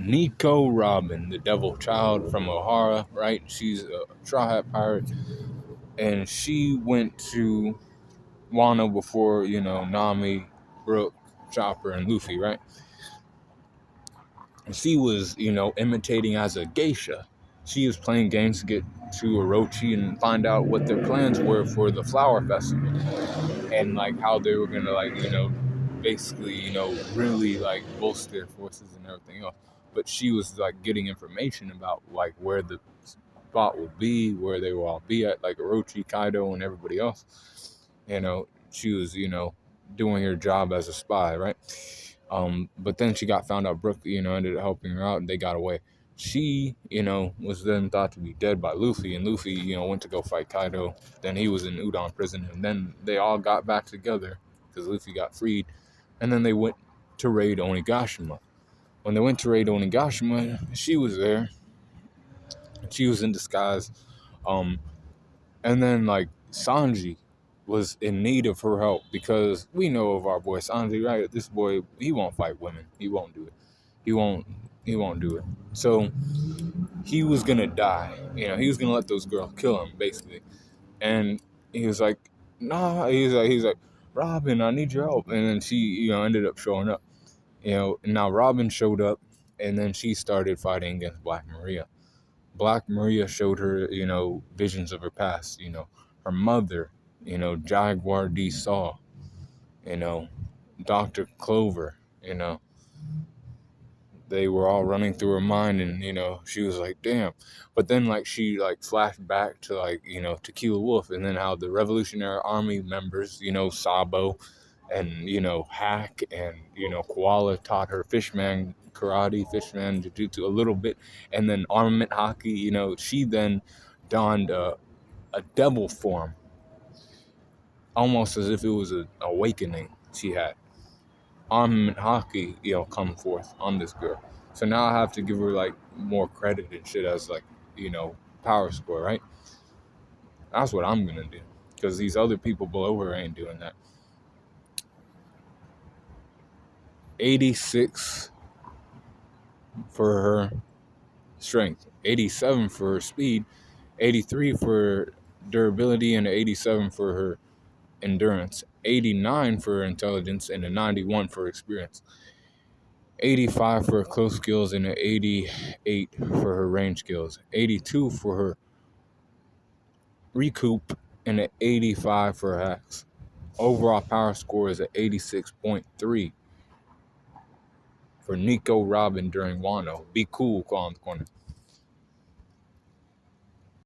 Nico Robin, the devil child from O'Hara, right? She's a Straw Hat Pirate, and she went to Wano before, Nami, Brook, Chopper, and Luffy, right? And she was, imitating as a geisha. She was playing games to get to Orochi and find out what their plans were for the flower festival. And, like, how they were going to, like, basically, really, like, bolster their forces and everything else. But she was, like, getting information about, like, where the spot would be, where they will all be at, like Orochi, Kaido, and everybody else. She was, doing her job as a spy, right? But then she got found out. Brook, ended up helping her out, and they got away. She, was then thought to be dead by Luffy, and Luffy, went to go fight Kaido. Then he was in Udon prison, and then they all got back together because Luffy got freed, and then they went to raid Onigashima. When they went to raid Onigashima, she was there. She was in disguise. And then, like, Sanji was in need of her help because we know of our boy Sanji, right? This boy, he won't fight women. He won't do it. He won't do it. So he was gonna die. He was gonna let those girls kill him, basically. And he was like, nah, he's like, Robin, I need your help. And then she, ended up showing up. And now Robin showed up, and then she started fighting against Black Maria. Black Maria showed her, visions of her past, her mother, Jaguar D. Saw, Dr. Clover, they were all running through her mind, and, she was like, damn. But then, like, she, like, flashed back to, like, Tequila Wolf, and then how the Revolutionary Army members, Sabo and, Hack and, Koala taught her fishman karate, fishman jiu-jitsu a little bit, and then armament hockey, she then donned a devil form, almost as if it was an awakening she had. Armament hockey, come forth on this girl. So now I have to give her, like, more credit and shit as, like, power score, right? That's what I'm gonna do, because these other people below her ain't doing that. 86 for her strength, 87 for her speed, 83 for durability, and 87 for her endurance, 89 for her intelligence, and a 91 for experience, 85 for her close skills, and an 88 for her range skills, 82 for her recoup, and an 85 for her hacks. Overall power score is at 86.3 for Nico Robin during Wano. Be cool, call in the corner.